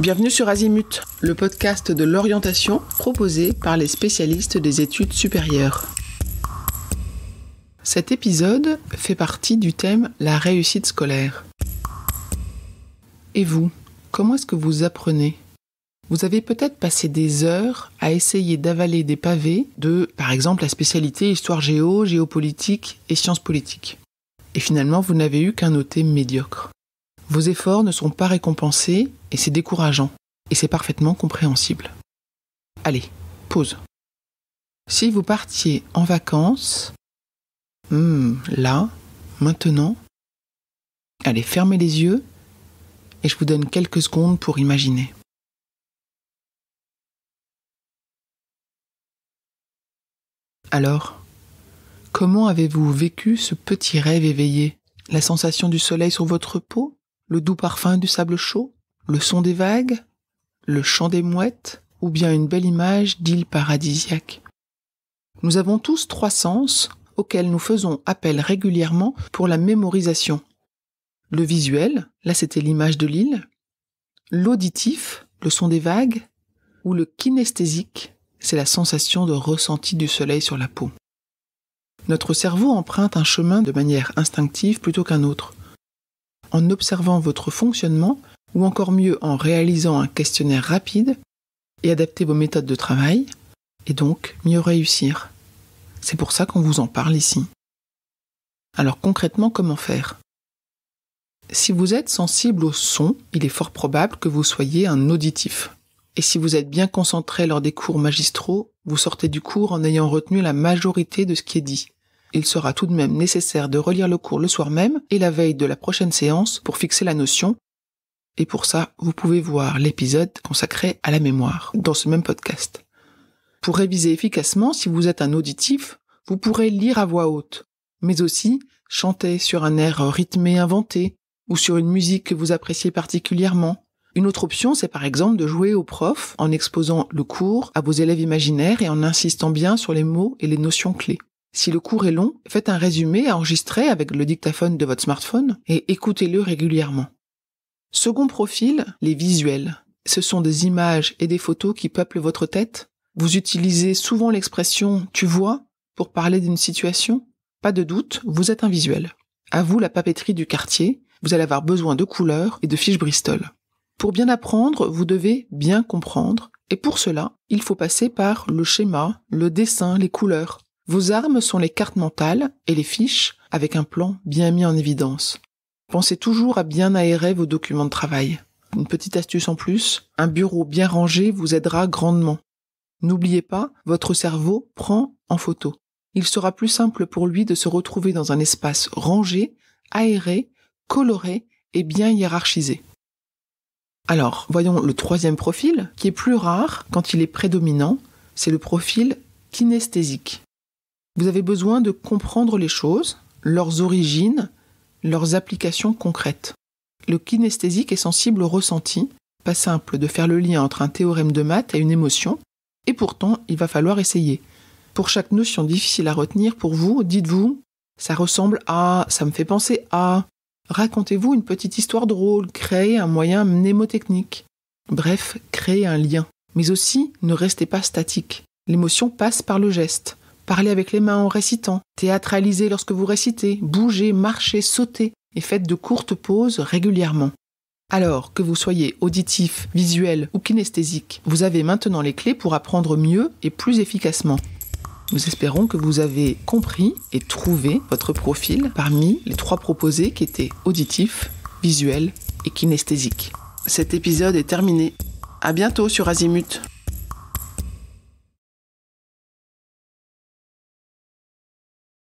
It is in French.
Bienvenue sur Azimut, le podcast de l'orientation proposé par les spécialistes des études supérieures. Cet épisode fait partie du thème « La réussite scolaire ». Et vous, comment est-ce que vous apprenez ? Vous avez peut-être passé des heures à essayer d'avaler des pavés de, par exemple, la spécialité histoire géo, géopolitique et sciences politiques. Et finalement, vous n'avez eu qu'un noté médiocre. Vos efforts ne sont pas récompensés et c'est décourageant. Et c'est parfaitement compréhensible. Allez, pause. Si vous partiez en vacances, là, maintenant, allez, fermez les yeux et je vous donne quelques secondes pour imaginer. Alors, comment avez-vous vécu ce petit rêve éveillé ? La sensation du soleil sur votre peau ? Le doux parfum du sable chaud ? Le son des vagues ? Le chant des mouettes ? Ou bien une belle image d'île paradisiaque ? Nous avons tous 3 sens auxquels nous faisons appel régulièrement pour la mémorisation. Le visuel, là c'était l'image de l'île. L'auditif, le son des vagues. Ou le kinesthésique, c'est la sensation de ressenti du soleil sur la peau. Notre cerveau emprunte un chemin de manière instinctive plutôt qu'un autre. En observant votre fonctionnement, ou encore mieux en réalisant un questionnaire rapide, et adapter vos méthodes de travail, et donc mieux réussir. C'est pour ça qu'on vous en parle ici. Alors concrètement, comment faire ? Si vous êtes sensible au son, il est fort probable que vous soyez un auditif. Et si vous êtes bien concentré lors des cours magistraux, vous sortez du cours en ayant retenu la majorité de ce qui est dit. Il sera tout de même nécessaire de relire le cours le soir même et la veille de la prochaine séance pour fixer la notion. Et pour ça, vous pouvez voir l'épisode consacré à la mémoire dans ce même podcast. Pour réviser efficacement, si vous êtes un auditif, vous pourrez lire à voix haute, mais aussi chanter sur un air rythmé inventé ou sur une musique que vous appréciez particulièrement. Une autre option, c'est par exemple de jouer au prof en exposant le cours à vos élèves imaginaires et en insistant bien sur les mots et les notions clés. Si le cours est long, faites un résumé enregistré avec le dictaphone de votre smartphone et écoutez-le régulièrement. Second profil, les visuels. Ce sont des images et des photos qui peuplent votre tête. Vous utilisez souvent l'expression « tu vois » pour parler d'une situation. Pas de doute, vous êtes un visuel. À vous la papeterie du quartier, vous allez avoir besoin de couleurs et de fiches Bristol. Pour bien apprendre, vous devez bien comprendre, et pour cela, il faut passer par le schéma, le dessin, les couleurs. Vos armes sont les cartes mentales et les fiches avec un plan bien mis en évidence. Pensez toujours à bien aérer vos documents de travail. Une petite astuce en plus, un bureau bien rangé vous aidera grandement. N'oubliez pas, votre cerveau prend en photo. Il sera plus simple pour lui de se retrouver dans un espace rangé, aéré, coloré et bien hiérarchisé. Alors, voyons le 3e profil, qui est plus rare quand il est prédominant, c'est le profil kinesthésique. Vous avez besoin de comprendre les choses, leurs origines, leurs applications concrètes. Le kinesthésique est sensible au ressenti, pas simple de faire le lien entre un théorème de maths et une émotion, et pourtant il va falloir essayer. Pour chaque notion difficile à retenir pour vous, dites-vous « ça ressemble à »,« ça me fait penser à ». Racontez-vous une petite histoire drôle, créez un moyen mnémotechnique. Bref, créez un lien. Mais aussi, ne restez pas statique. L'émotion passe par le geste. Parlez avec les mains en récitant. Théâtralisez lorsque vous récitez. Bougez, marchez, sautez. Et faites de courtes pauses régulièrement. Alors, que vous soyez auditif, visuel ou kinesthésique, vous avez maintenant les clés pour apprendre mieux et plus efficacement. Nous espérons que vous avez compris et trouvé votre profil parmi les 3 proposés qui étaient auditif, visuel et kinesthésique. Cet épisode est terminé. À bientôt sur Azimut.